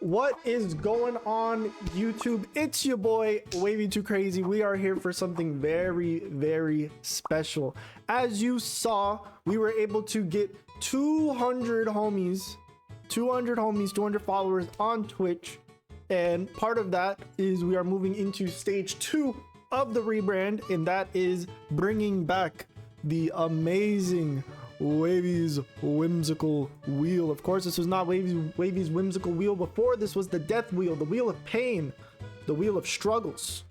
What is going on, YouTube? It's your boy Wavy2Crazy. We are here for something very special. As you saw, we were able to get 200 homies, 200 followers on Twitch, and part of that is we are moving into stage 2 of the rebrand, and that is bringing back the amazing Wavy's Whimsical wheel. Of course, this was not Wavy's Whimsical wheel before. This was the death wheel, the wheel of pain, the wheel of struggles.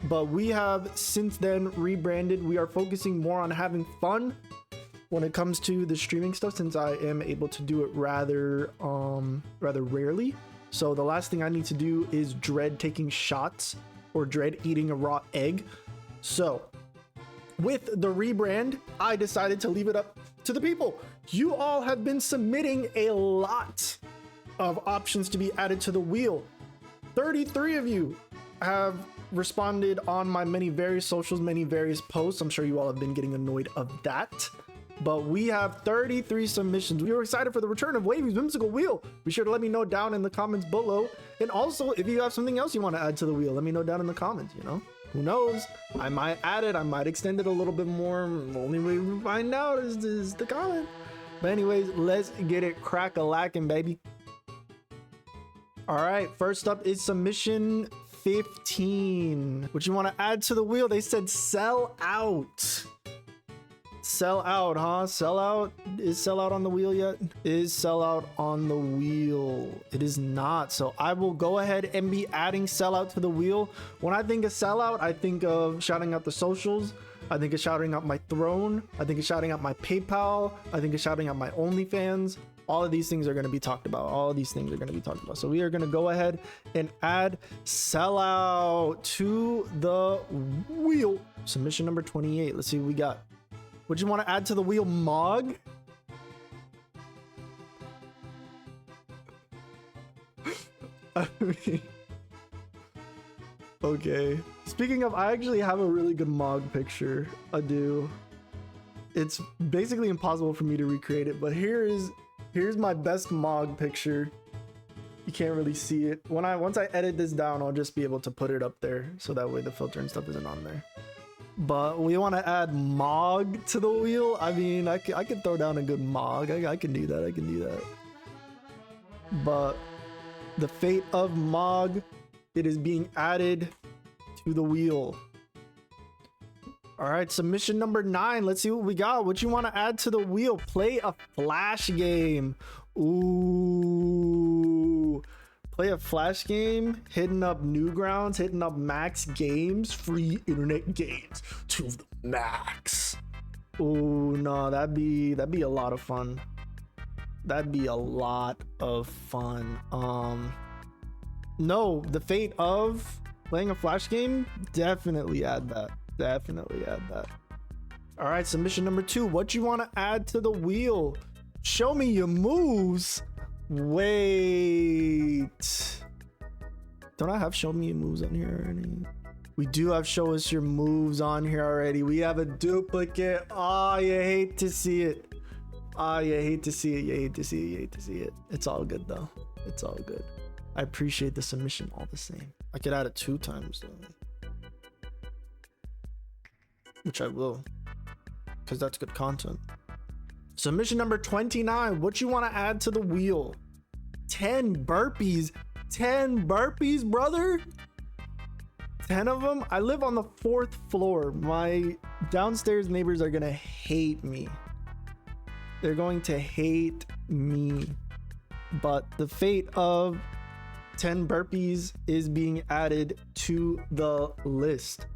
But we have since then rebranded. We are focusing more on having fun when it comes to the streaming stuff, since I am able to do it rather rarely. So the last thing I need to do is dread taking shots or dread eating a raw egg. So with the rebrand, I decided to leave it up to the people. You all have been submitting a lot of options to be added to the wheel. 33 of you have responded on my many various socials, many various posts. I'm sure you all have been getting annoyed of that, but we have 33 submissions. We are excited for the return of Wavy's Whimsical wheel. Be sure to let me know down in the comments below. And also, if you have something else you want to add to the wheel, let me know down in the comments, you know? Who knows? I might add it. I might extend it a little bit more. The only way we find out is the comment. But anyways, let's get it crack-a-lacking, baby. All right, first up is submission 15. What you want to add to the wheel? They said sell out. Sell out, huh? Sell out? Is sell out on the wheel yet? Is sell out on the wheel? It is not. So I will go ahead and be adding sell out to the wheel. When I think of sell out, I think of shouting out the socials. I think of shouting out my throne. I think of shouting out my PayPal. I think of shouting out my OnlyFans. All of these things are going to be talked about. All of these things are going to be talked about. So we are going to go ahead and add sell out to the wheel. Submission number 28. Let's see what we got. Would you want to add to the wheel, Mog? I mean, okay. Speaking of, I actually have a really good Mog picture. I do. It's basically impossible for me to recreate it, but here's my best Mog picture. You can't really see it. Once I edit this down, I'll just be able to put it up there, so that way the filter and stuff isn't on there. But we want to add Mog to the wheel. I mean, I could throw down a good Mog. I can do that. I can do that. But the fate of Mog, it is being added to the wheel. All right, submission number 9. Let's see what we got. What you want to add to the wheel? Play a flash game. Ooh. Play a flash game, hitting up Newgrounds, hitting up max games, free internet games to the max. Oh no, that'd be a lot of fun. That'd be a lot of fun. No, the fate of playing a flash game, definitely add that. Definitely add that. All right, submission number 2. What you want to add to the wheel? Show me your moves. Wait, don't I have show me your moves on here already? We do have show us your moves on here already. We have a duplicate. Oh, you hate to see it. Oh, you hate to see it. You hate to see it. You hate to see it. It's all good though. It's all good. I appreciate the submission all the same. I could add it 2 times though, which I will, because that's good content. Submission number 29. What you want to add to the wheel? 10 burpees. 10 burpees, brother. 10 of them. I live on the 4th floor. My downstairs neighbors are gonna hate me. They're going to hate me. But the fate of 10 burpees is being added to the list.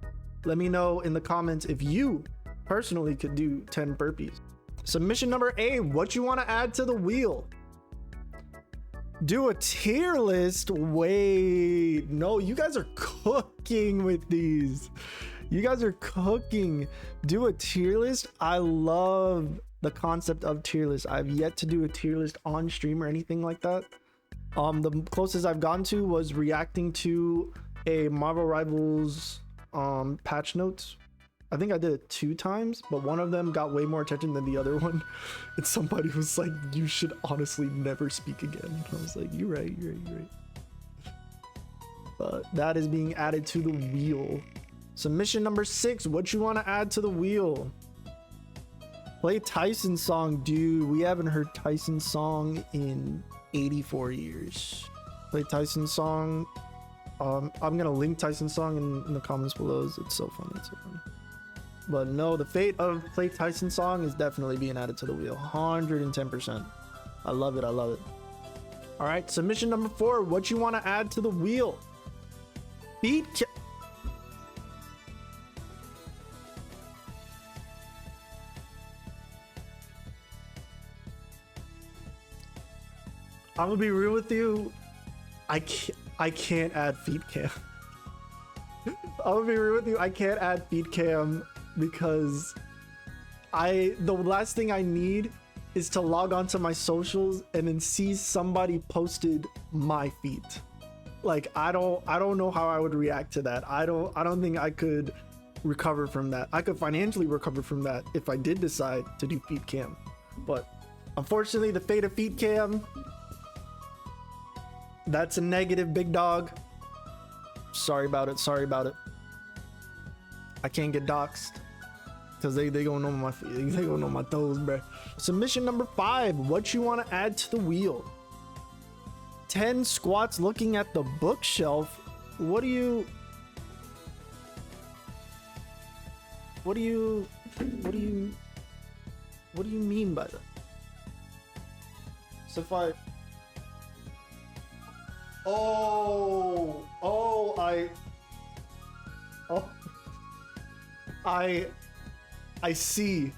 Let me know in the comments if you personally could do 10 burpees. Submission number 8. What you want to add to the wheel? Do a tier list. Wait, no, you guys are cooking with these. You guys are cooking. Do a tier list. I love the concept of tier list. I've yet to do a tier list on stream or anything like that. The closest I've gone to was reacting to a Marvel Rivals patch notes I think I did it 2 times, but one of them got way more attention than the other one. And somebody was like, you should honestly never speak again. And I was like, you're right. But that is being added to the wheel. Submission number 6. What you want to add to the wheel? Play Tyson's song. Dude, we haven't heard Tyson's song in 84 years. Play Tyson's song. I'm gonna link Tyson's song in the comments below. It's so funny. But no, the fate of Play Tyson's song is definitely being added to the wheel. 110%. I love it. All right, submission number 4. What you want to add to the wheel? Beat. I'm gonna be real with you. I can't add feed cam. I'm gonna be real with you. I can't add feed cam because the last thing I need is to log onto my socials and then see somebody posted my feed. Like I don't know how I would react to that. I don't think I could recover from that. I could financially recover from that if I did decide to do feed cam. But unfortunately, the fate of feed cam, that's a negative, big dog. Sorry about it. I can't get doxxed because they gonna know my feet. They gonna know my toes, bro. Submission number 5. What you want to add to the wheel? 10 squats looking at the bookshelf. What do you mean by that? So if I see.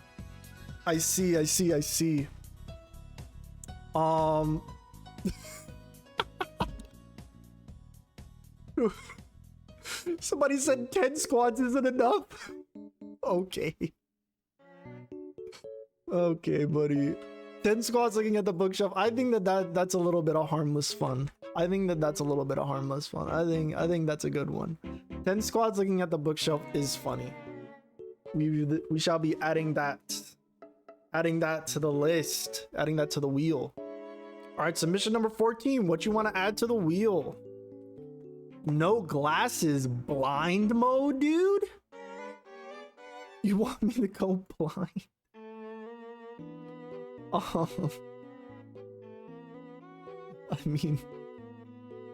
Somebody said 10 squats isn't enough. Okay, buddy. 10 squats looking at the bookshelf. I think that's a little bit of harmless fun. I think that's a good one. 10 squats looking at the bookshelf is funny. We shall be adding that to the list, adding that to the wheel. All right, submission number 14. What you want to add to the wheel? No glasses, blind mode, dude. You want me to go blind?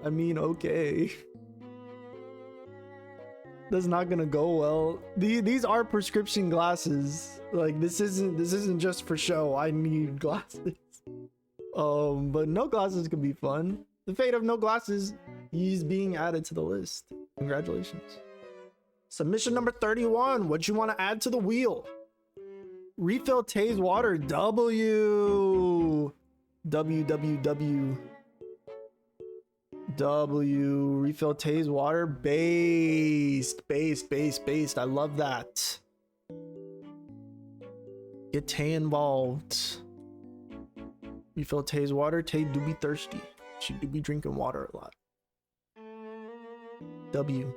I mean, okay. That's not gonna go well. These are prescription glasses. Like this isn't just for show. I need glasses. But no glasses could be fun. The fate of no glasses, he's being added to the list. Congratulations. Submission number 31. What you want to add to the wheel? Refill Tay's water. W. Refill Tay's water. Based. I love that. Get Tay involved. Refill Tay's water. Tay do be thirsty. She do be drinking water a lot. W.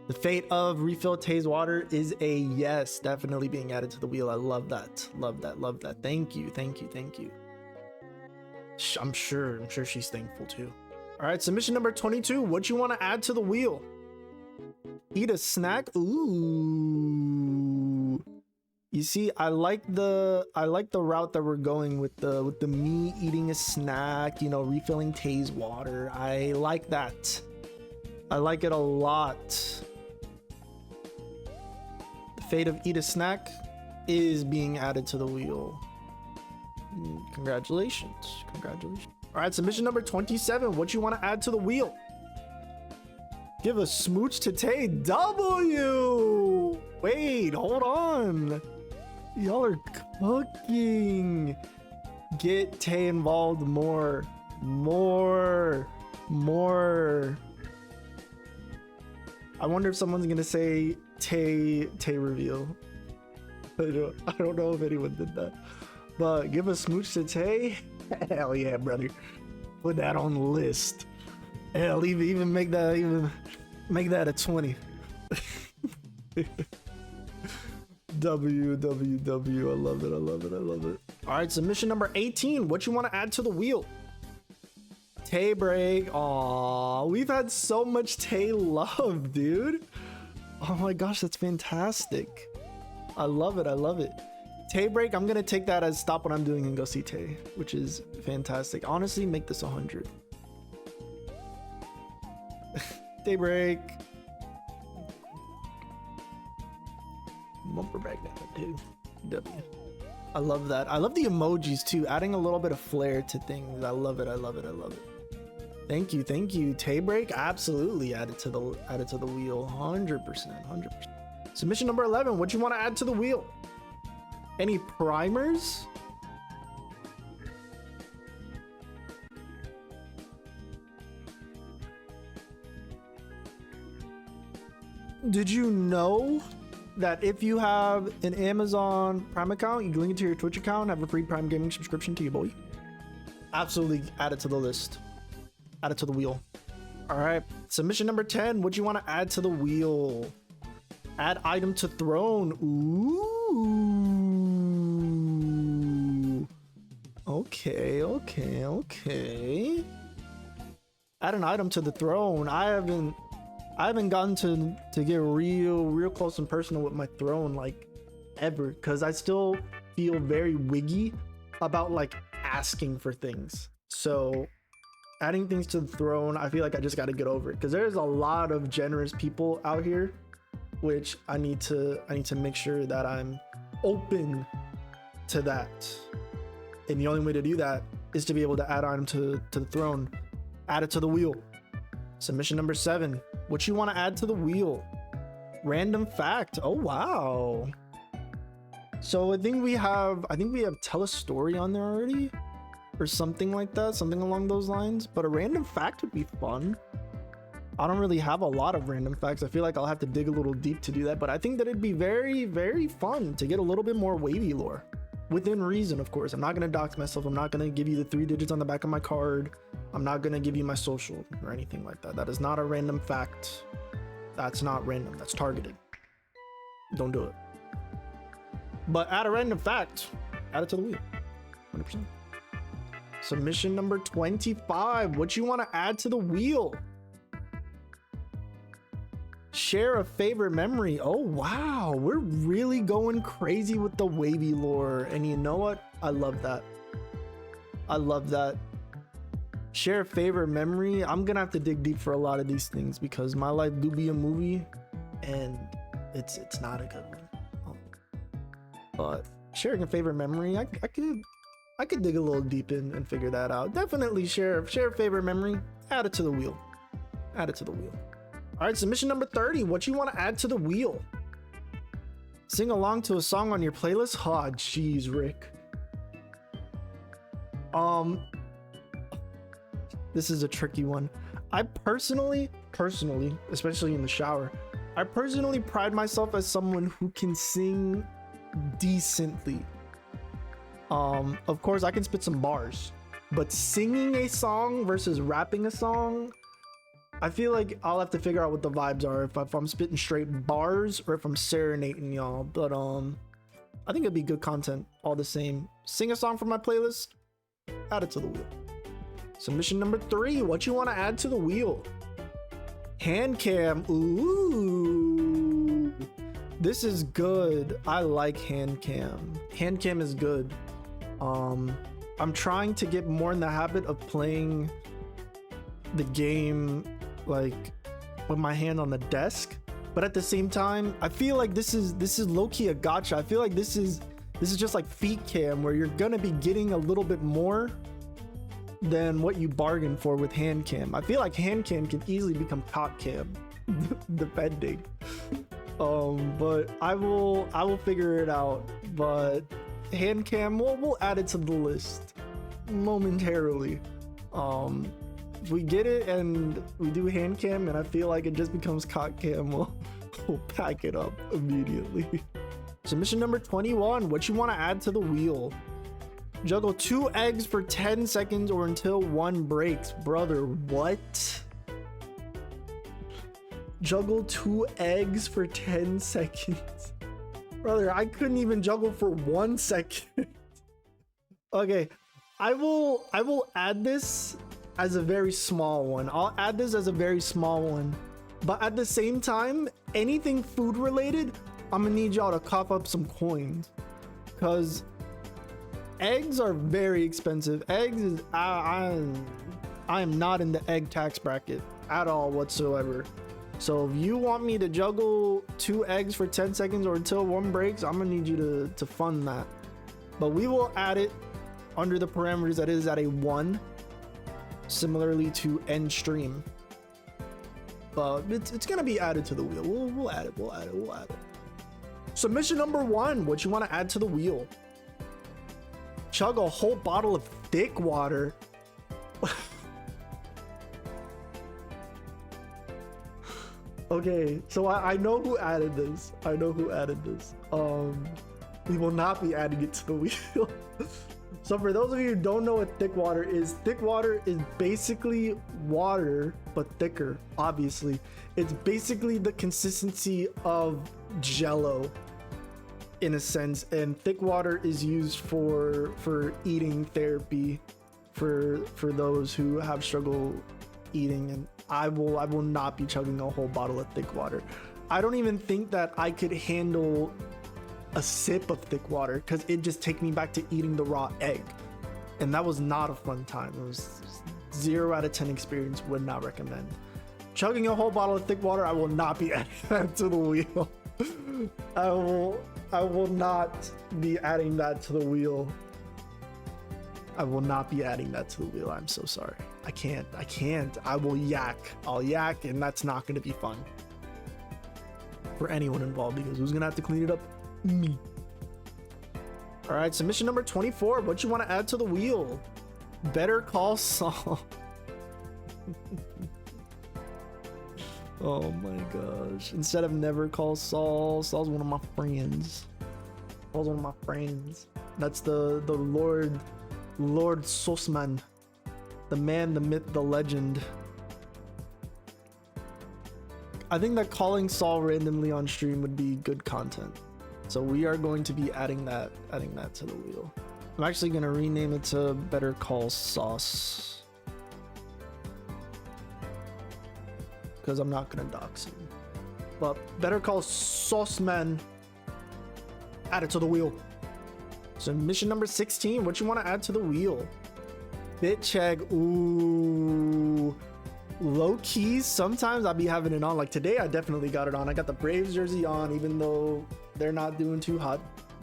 The fate of Refill Tay's water is a yes. Definitely being added to the wheel. I love that. Love that. Thank you. I'm sure she's thankful too. All right, submission number 22. What you want to add to the wheel? Eat a snack. Ooh. You see, I like the route that we're going with the me eating a snack, you know, refilling Tay's water. I like that. I like it a lot. The fate of eat a snack is being added to the wheel. Congratulations. All right, submission number 27. What you want to add to the wheel? Give a smooch to Tay. W. Wait, hold on. Y'all are cooking. Get Tay involved more. I wonder if someone's gonna say Tay reveal. I don't know if anyone did that. But give a smooch to Tay. Hell yeah, brother. Put that on the list. Hell, even make that a 20. W. I love it. I love it. I love it. All right, submission number 18. What you want to add to the wheel? Tay break. Aw, we've had so much Tay love, dude. Oh my gosh, that's fantastic. I love it. I love it. Tay break. I'm gonna take that as stop what I'm doing and go see Tay, which is fantastic. Honestly, make this 100. Tay break. Bumper back down too. W. I love that. I love the emojis too, adding a little bit of flair to things. I love it. I love it. I love it. Thank you. Thank you. Tay break. Absolutely add it to the wheel. 100%. 100%. Submission number 11. What you want to add to the wheel? Any primers? Did you know that if you have an Amazon Prime account, you can link it to your Twitch account, have a free Prime Gaming subscription to your boy? Absolutely add it to the list. Add it to the wheel. All right. Submission number 10. What do you want to add to the wheel? Add item to throne. Ooh. Okay. Add an item to the throne. I haven't gotten to get real close and personal with my throne like ever, because I still feel very wiggy about like asking for things. So adding things to the throne, I feel like I just got to get over it, because there's a lot of generous people out here, which I need to make sure that I'm open to that. And the only way to do that is to be able to add item to the throne. Add it to the wheel. Submission number 7. What you want to add to the wheel? Random fact. Oh wow. So I think we have tell a story on there already, or something like that, something along those lines. But a random fact would be fun. I don't really have a lot of random facts. I feel like I'll have to dig a little deep to do that, but I think that it'd be very fun to get a little bit more wavy lore, within reason, of course. I'm not gonna dox myself. I'm not gonna give you the 3 digits on the back of my card. I'm not gonna give you my social or anything like that. That is not a random fact. That's not random. That's targeted. Don't do it. But add a random fact. Add it to the wheel. 100%. Submission number 25. What you want to add to the wheel? Share a favorite memory. Oh wow, we're really going crazy with the wavy lore, and you know what? I love that. I love that. Share a favorite memory. I'm gonna have to dig deep for a lot of these things, because my life do be a movie, and it's not a good one. But sharing a favorite memory, I could dig a little deep in and figure that out. Definitely share a favorite memory. Add it to the wheel. Add it to the wheel. All right, submission number 30. What you want to add to the wheel? Sing along to a song on your playlist. Oh, jeez, Rick. This is a tricky one. I personally, especially in the shower, I personally pride myself as someone who can sing decently. Of course, I can spit some bars, but singing a song versus rapping a song, I feel like I'll have to figure out what the vibes are, if I'm spitting straight bars or if I'm serenading y'all. But I think it'd be good content all the same. Sing a song from my playlist, add it to the wheel. Submission number 3. What you want to add to the wheel? Hand cam. Ooh, this is good. I like hand cam. Hand cam is good. I'm trying to get more in the habit of playing the game like with my hand on the desk, but at the same time I feel like this is low-key a gotcha. I feel like this is just like feet cam, where you're gonna be getting a little bit more than what you bargained for with hand cam. I feel like hand cam can easily become cock cam depending. But I will figure it out. But hand cam, we'll add it to the list momentarily. If we get it and we do hand cam and I feel like it just becomes cock cam, we'll pack it up immediately. Submission number 21. What you want to add to the wheel? Juggle 2 eggs for 10 seconds or until one breaks. Brother, what? Juggle 2 eggs for 10 seconds. Brother, I couldn't even juggle for 1 second. Okay, I will add this as a very small one. I'll add this as a very small one. But at the same time, anything food related, I'm gonna need y'all to cough up some coins. Because eggs are very expensive. Eggs is I am not in the egg tax bracket at all whatsoever. So if you want me to juggle 2 eggs for 10 seconds or until one breaks, I'm gonna need you to fund that. But we will add it under the parameters that is at a 1, similarly to end stream. But it's gonna be added to the wheel. We'll add it. We'll add it. Submission number 1. What you want to add to the wheel? Chug a whole bottle of thick water. Okay, so I know who added this. We will not be adding it to the wheel. So for those of you who don't know what thick water is basically water, but thicker, obviously. It's basically the consistency of Jello in a sense, and thick water is used for eating therapy for those who have struggle eating, and I will not be chugging a whole bottle of thick water. I don't even think that I could handle a sip of thick water because it just take me back to eating the raw egg, and that was not a fun time. It was 0 out of 10 experience. Would not recommend. Chugging a whole bottle of thick water, I will not be adding that to the wheel. I will not be adding that to the wheel. I'm so sorry. I can't. I'll yak, and that's not going to be fun for anyone involved, because who's going to have to clean it up? Me. All right, submission number 24. What you want to add to the wheel? Better Call Saul. Oh my gosh. Instead of Never Call Saul, Saul's one of my friends. That's the Lord Sussman. The man, the myth, the legend. I think that calling Saul randomly on stream would be good content. So we are going to be adding that to the wheel. I'm actually going to rename it to Better Call Sauce, because I'm not going to dox him. But Better Call Sauce Man, add it to the wheel. So mission number 16, what you want to add to the wheel? Bit check. Ooh, low keys. Sometimes I'll be having it on. Like today, I definitely got it on. I got the Braves jersey on, even though they're not doing too hot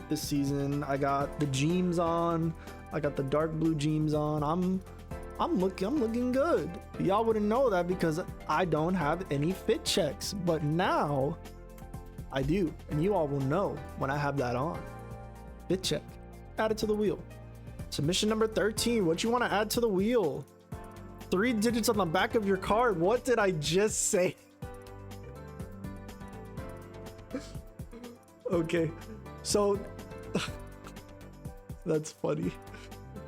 this season. I got the jeans on. I got the dark blue jeans on. I'm looking good. Y'all wouldn't know that because I don't have any fit checks, but now I do, and you all will know when I have that on. Fit check. Add it to the wheel. Submission number 13. What you want to add to the wheel? 3 digits on the back of your card. What did I just say? Okay, so that's funny.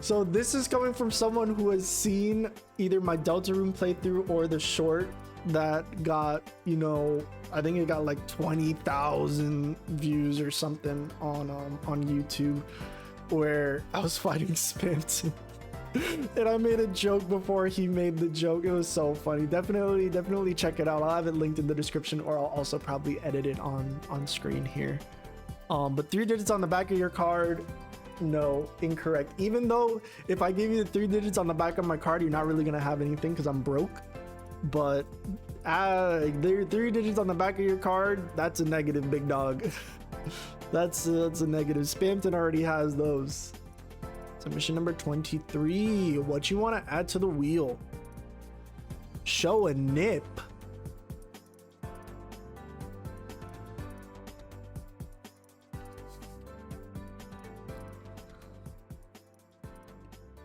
So this is coming from someone who has seen either my Deltarune playthrough or the short that got, you know, I think it got like 20,000 views or something on YouTube, where I was fighting Spamton. And I made a joke before he made the joke. It was so funny. Definitely check it out. I'll have it linked in the description, or I'll also probably edit it on screen here. But 3 digits on the back of your card, no, incorrect. Even though if I give you the 3 digits on the back of my card, you're not really gonna have anything because I'm broke. But 3 digits on the back of your card, that's a negative, big dog. That's a negative. Spamton already has those. Submission number 23. What you want to add to the wheel? Show a nip.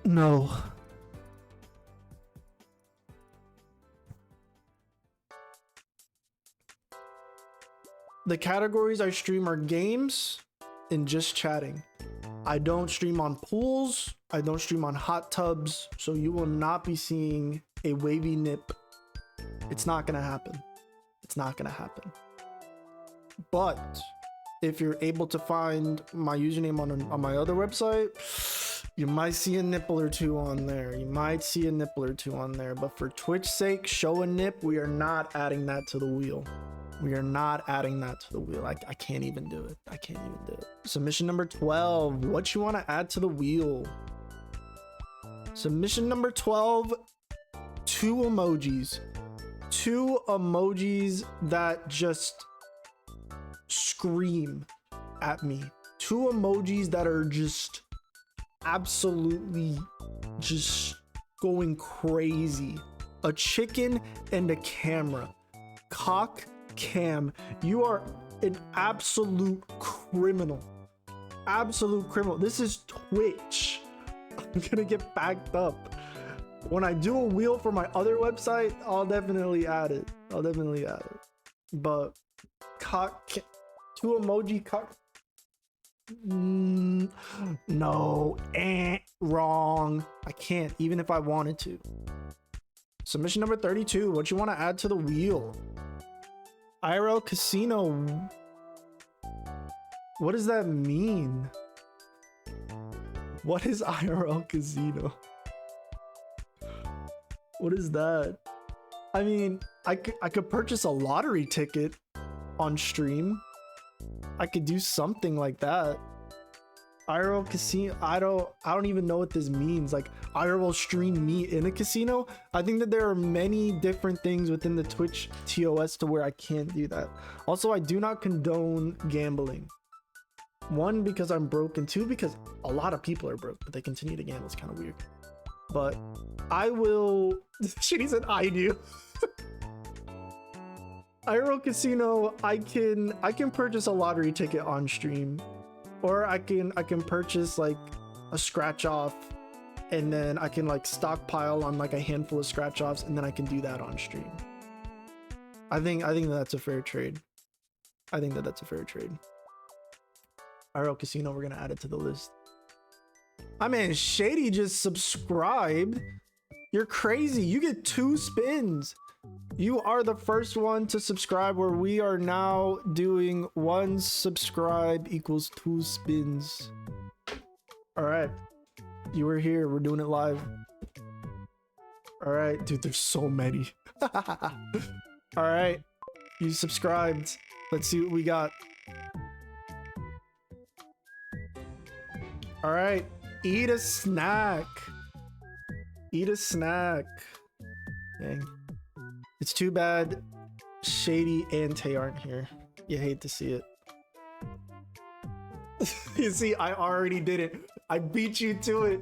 No. The categories I stream are games and just chatting. I don't stream on pools. I don't stream on hot tubs. So you will not be seeing a wavy nip. It's not gonna happen. But if you're able to find my username on my other website, you might see a nipple or two on there. You might see a nipple or two on there. But for Twitch's sake, show a nip. We are not adding that to the wheel. We are not adding that to the wheel. I can't even do it. I can't even do it. Submission number 12. What you want to add to the wheel? Submission number 12. 2 emojis. 2 emojis that just scream at me. 2 emojis that are just absolutely just going crazy. A chicken and a camera. Cock cam. You are an absolute criminal. Absolute criminal. This is Twitch. I'm gonna get backed up. When I do a wheel for my other website, I'll definitely add it. I'll definitely add it. But cock, 2 emoji cock. No, wrong. I can't, even if I wanted to. Submission number 32. What you want to add to the wheel? IRL casino. What does that mean? What is IRL casino? What is that? I mean, I could purchase a lottery ticket on stream. I could do something like that. IRL casino. I don't even know what this means. Like IRL stream me in a casino. I think that there are many different things within the Twitch TOS to where I can't do that. Also, I do not condone gambling. 1, because I'm broke, and 2, because a lot of people are broke, but they continue to gamble. It's kind of weird. But I will. Shitty said I do. IRL casino. I can purchase a lottery ticket on stream, or I can purchase like a scratch off, and then I can like stockpile on like a handful of scratch offs, and then I can do that on stream. I think that's a fair trade. I think that's a fair trade. IRL casino. We're gonna add it to the list. I mean, Shady just subscribed. You're crazy. You get 2 spins. You are the first one to subscribe, where we are now doing 1 subscribe equals 2 spins. All right. You were here. We're doing it live. All right. Dude, there's so many. All right. You subscribed. Let's see what we got. All right. Eat a snack. Eat a snack. Dang. It's too bad Shady and Tay aren't here. You hate to see it. You see, I already did it. I beat you to it.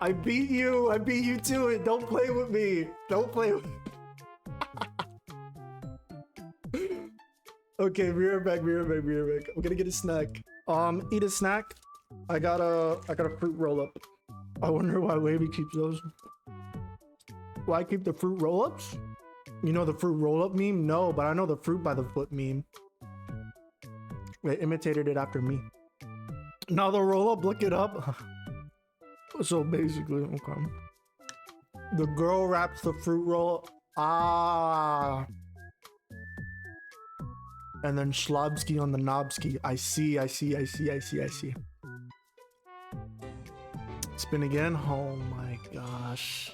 I beat you. I beat you to it. Don't play with me. Don't play with Okay, be right back. I'm gonna get a snack. Eat a snack. I got a fruit roll up. I wonder why Wavy keeps those. Why keep the fruit roll ups? You know the fruit roll up meme? No, but I know the fruit by the foot meme. They imitated it after me. Now the roll up, look it up. So basically, okay. The girl wraps the fruit roll. Ah. And then Schlobski on the knobski. I see. Spin again. Oh my gosh.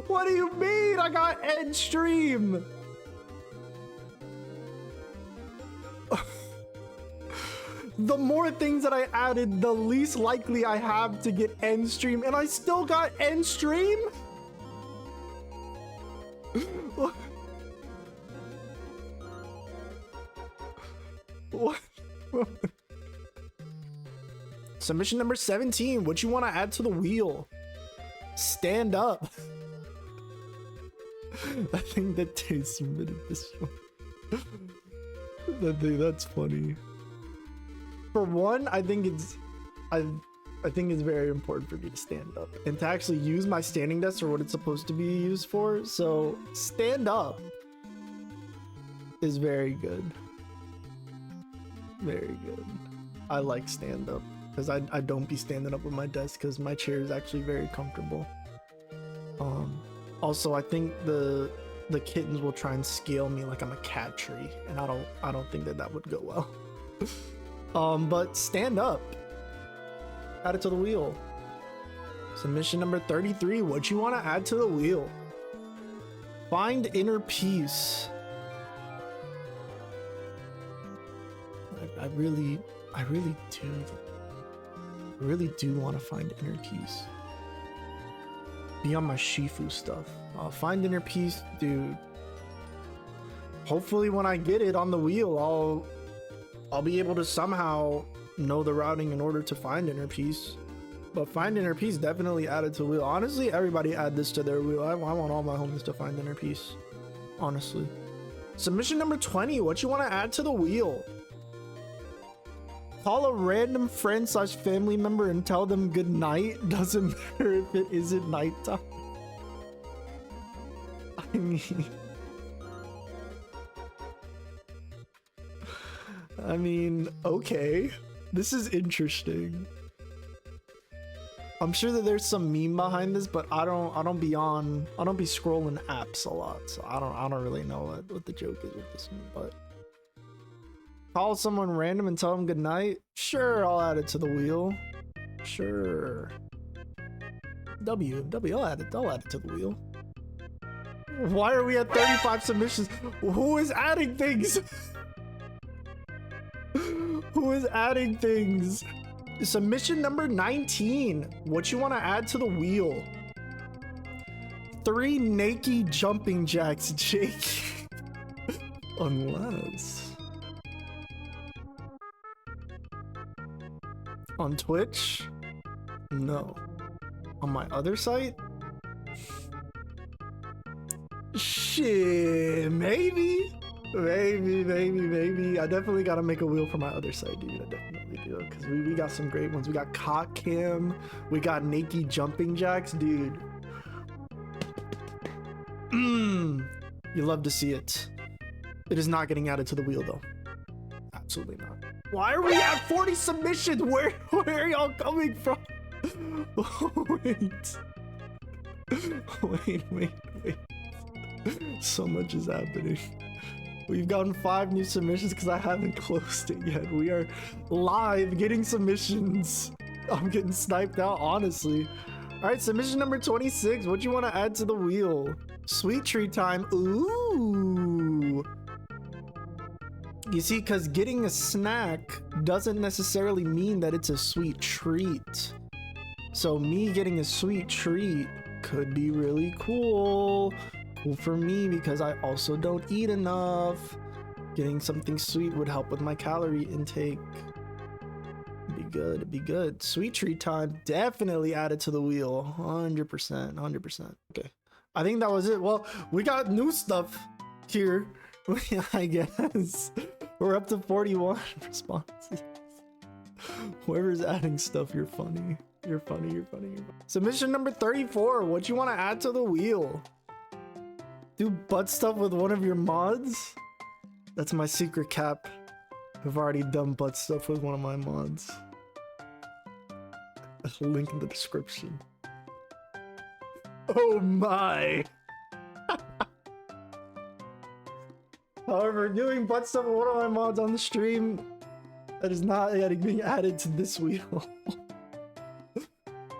What do you mean? I got end stream. The more things that I added, the least likely I have to get end stream, and I still got end stream. What? Submission number 17. What you want to add to the wheel? Stand up. I think that Tay submitted this one. That's funny. For one, I think it's very important for me to stand up and to actually use my standing desk for what it's supposed to be used for. So stand up is very good. Very good. I like stand up because I don't be standing up with my desk because my chair is actually very comfortable. Also, I think the kittens will try and scale me like I'm a cat tree, and I don't think that would go well. But stand up. Add it to the wheel. Submission number 33. What you want to add to the wheel? Find inner peace. I really do want to find inner peace. Beyond my Shifu stuff. Find inner peace, dude. Hopefully when I get it on the wheel, I'll be able to somehow know the routing in order to find inner peace. But find inner peace definitely added to the wheel. Honestly, everybody add this to their wheel. I want all my homies to find inner peace. Honestly. Submission number 20. What you want to add to the wheel? Call a random friend / family member and tell them good night. Doesn't matter if it isn't nighttime. I mean, okay. This is interesting. I'm sure that there's some meme behind this, but I don't be scrolling apps a lot, so I don't really know what the joke is with this one. But call someone random and tell them good night. Sure, I'll add it to the wheel. Sure. I'll add it to the wheel. Why are we at 35 submissions? Who is adding things? Who is adding things? Submission number 19. What you want to add to the wheel? 3 naked jumping jacks, Jake. Unless on Twitch? No. On my other site? Shit, maybe. I definitely gotta make a wheel for my other site, dude. I definitely do, because we got some great ones. We got cock cam, we got naked jumping jacks, dude. You love to see it. It is not getting added to the wheel though. Absolutely not. Why are we at 40 submissions? Where are y'all coming from? Wait. So much is happening. We've gotten 5 new submissions because I haven't closed it yet. We are live getting submissions. I'm getting sniped out, honestly. All right, submission number 26. What you want to add to the wheel? Sweet treat time. Ooh. You see, because getting a snack doesn't necessarily mean that it's a sweet treat. So me getting a sweet treat could be really cool. Cool for me because I also don't eat enough. Getting something sweet would help with my calorie intake. It'd be good. Sweet treat time, definitely added to the wheel. 100%. Okay, I think that was it. Well, we got new stuff here. I guess we're up to 41 responses. Whoever's adding stuff, you're funny. You're funny. Submission number 34. What you want to add to the wheel? Do butt stuff with one of your mods? That's my secret cap. I've already done butt stuff with one of my mods. Link in the description. Oh my! However, doing butt stuff with one of my mods on the stream, that is not yet being added to this wheel.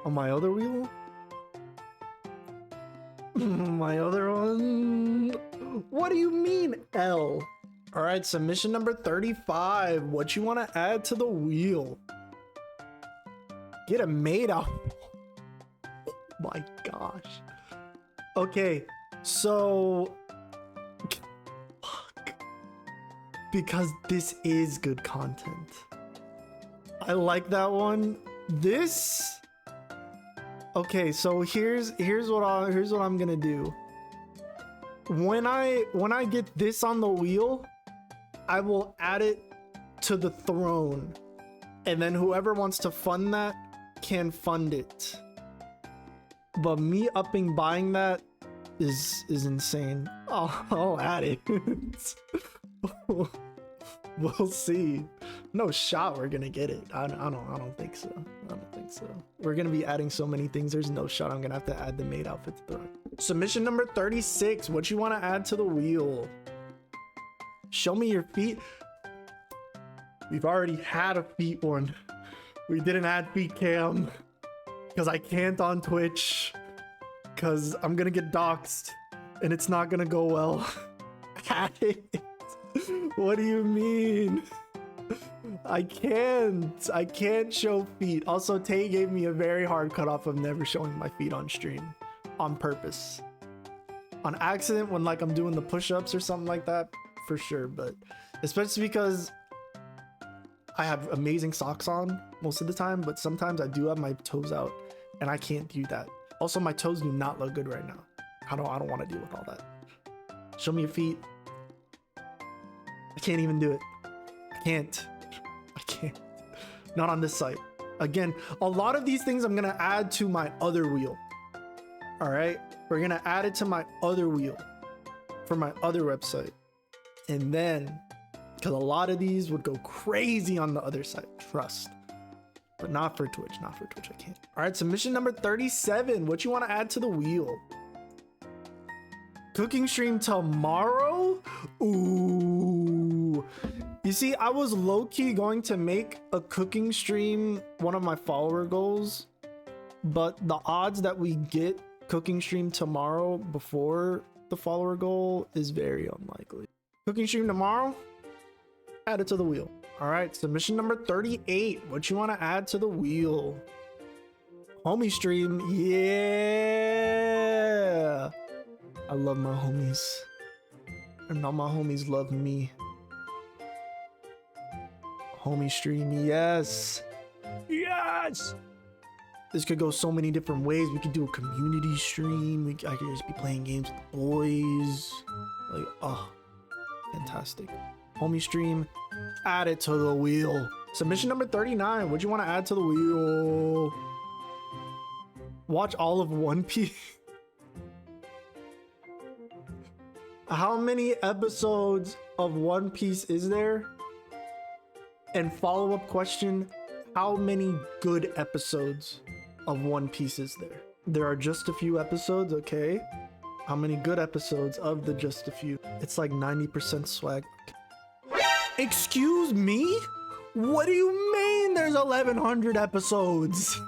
On my other wheel? My other one? What do you mean, L? All right, submission number 35. What you want to add to the wheel? Get a maid out. Oh my gosh. Okay, so fuck. Because this is good content. I like that one. This. Okay, so here's what I'm gonna do. When I get this on the wheel, I will add it to the throne, and then whoever wants to fund that can fund it. But me upping buying that is insane. I'll add it. We'll see. No shot we're gonna get it. I don't think so. I don't think so. We're gonna be adding so many things. There's no shot I'm gonna have to add the maid outfit to the submission number 36. What you want to add to the wheel? Show me your feet. We've already had a feet one. We didn't add feet cam because I can't on Twitch because I'm gonna get doxxed and it's not gonna go well. Add it. What do you mean? I can't show feet. Also, Tay gave me a very hard cutoff of never showing my feet on stream on purpose. On accident when like I'm doing the push-ups or something like that, for sure, but especially because I have amazing socks on most of the time, but sometimes I do have my toes out and I can't do that. Also, my toes do not look good right now. I don't want to deal with all that. Show me your feet. I can't even do it. I can't. Not on this site. Again, a lot of these things I'm gonna add to my other wheel. All right, we're gonna add it to my other wheel for my other website. And then, because a lot of these would go crazy on the other side, trust. But not for Twitch, I can't. All right, submission number 37. What you want to add to the wheel? Cooking stream tomorrow? Ooh. You see, I was low-key going to make a cooking stream one of my follower goals, but the odds that we get cooking stream tomorrow before the follower goal is very unlikely. Cooking stream tomorrow? Add it to the wheel. All right, submission number 38. What you want to add to the wheel? Homie stream. Yeah. I love my homies. And all my homies love me. Homie stream. Yes. Yes. This could go so many different ways. We could do a community stream. I could just be playing games with the boys. Like, oh, fantastic. Homie stream. Add it to the wheel. Submission number 39. What do you want to add to the wheel? Watch all of One Piece. How many episodes of One Piece is there? And follow-up question, how many good episodes of One Piece is there? There are just a few episodes, okay. How many good episodes of the just a few? It's like 90% swag. Excuse me? What do you mean there's 1,100 episodes?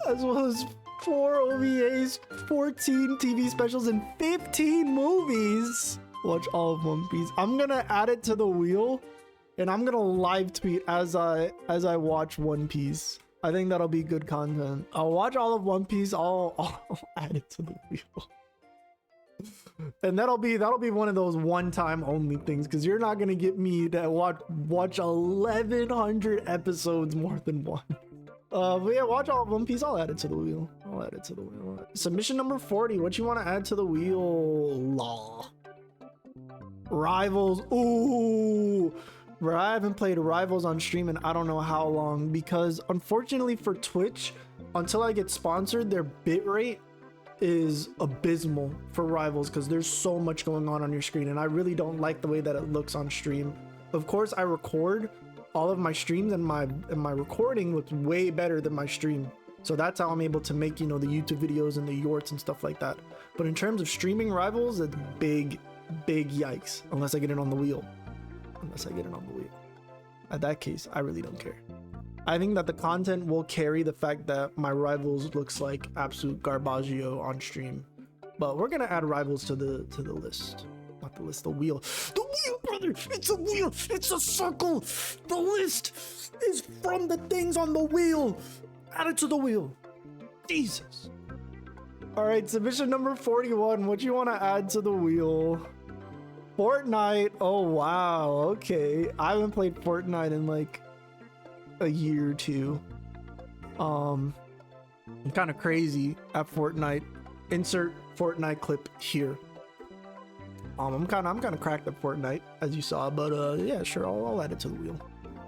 As well as 4 OVAs, 14 TV specials, and 15 movies. Watch all of One Piece. I'm gonna add it to the wheel, and I'm gonna live tweet as I watch One Piece. I think that'll be good content. I'll watch all of One Piece. I'll add it to the wheel. And that'll be one of those one-time only things, because you're not gonna get me to watch 1,100 episodes more than one. But yeah, watch all of One Piece. I'll add it to the wheel. Submission number 40. What you want to add to the wheel? Law. Rivals. Ooh. Bro, I haven't played Rivals on stream in I don't know how long, because unfortunately for Twitch, until I get sponsored, their bitrate is abysmal for Rivals because there's so much going on your screen, and I really don't like the way that it looks on stream. Of course, I record all of my streams, and my recording looks way better than my stream, so that's how I'm able to make, you know, the YouTube videos and the yorts and stuff like that. But in terms of streaming Rivals, it's big yikes unless I get it on the wheel. At that case, I really don't care. I think that the content will carry the fact that my Rivals looks like absolute garbaggio on stream, but we're gonna add Rivals to the list. Not the list, the wheel. The wheel, brother! It's a wheel! It's a circle! The list is from the things on the wheel! Add it to the wheel. Jesus. Alright, submission number 41. What you want to add to the wheel? Fortnite. Oh, wow. Okay. I haven't played Fortnite in like a year or two. I'm kind of crazy at Fortnite. Insert Fortnite clip here. I'm kind of cracked at Fortnite, as you saw, but yeah, sure, I'll add it to the wheel.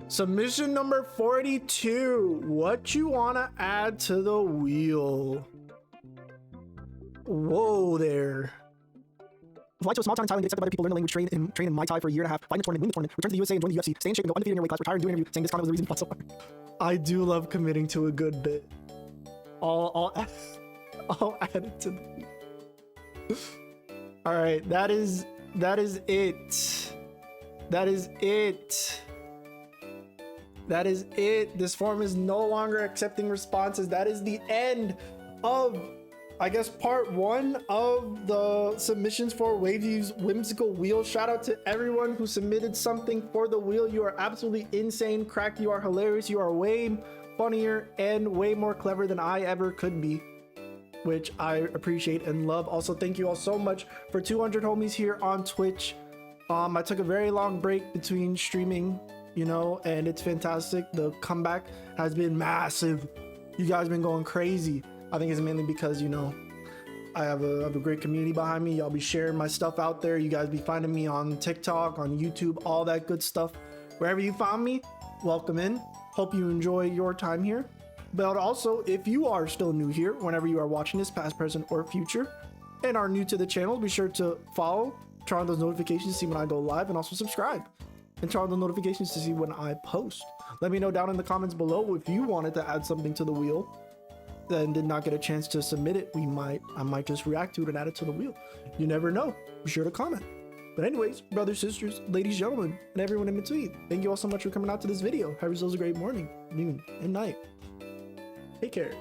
Submission number 42. What you wanna add to the wheel? Whoa there. Fly to a small town in Thailand, get accepted by other people, learn the language, train in Muay Thai for a year and a half, fight in the tournament, win the tournament, return to the USA and join the UFC, stay in shape and go undefeated in your weight class, retire and do an interview, saying this comment was the reason you fought so hard. I do love committing to a good bit. I'll add it to the... All right, that is it. That is it. That is it. This form is no longer accepting responses. That is the end of, I guess, part 1 of the submissions for Wavy'S Whimsical Wheel. Shout out to everyone who submitted something for the wheel. You are absolutely insane, cracked. You are hilarious. You are way funnier and way more clever than I ever could be, which I appreciate and love. Also, thank you all so much for 200 homies here on Twitch. I took a very long break between streaming, you know, and it's fantastic. The comeback has been massive. You guys have been going crazy. I think it's mainly because, you know, I have a great community behind me. Y'all be sharing my stuff out there. You guys be finding me on TikTok, on YouTube, all that good stuff. Wherever you found me, welcome in. Hope you enjoy your time here. But also, if you are still new here, whenever you are watching this, past, present, or future, and are new to the channel, be sure to follow, turn on those notifications to see when I go live, and also subscribe. And turn on the notifications to see when I post. Let me know down in the comments below if you wanted to add something to the wheel and did not get a chance to submit it. I might just react to it and add it to the wheel. You never know. Be sure to comment. But anyways, brothers, sisters, ladies, gentlemen, and everyone in between, thank you all so much for coming out to this video. Have yourselves a great morning, noon, and night. Take care.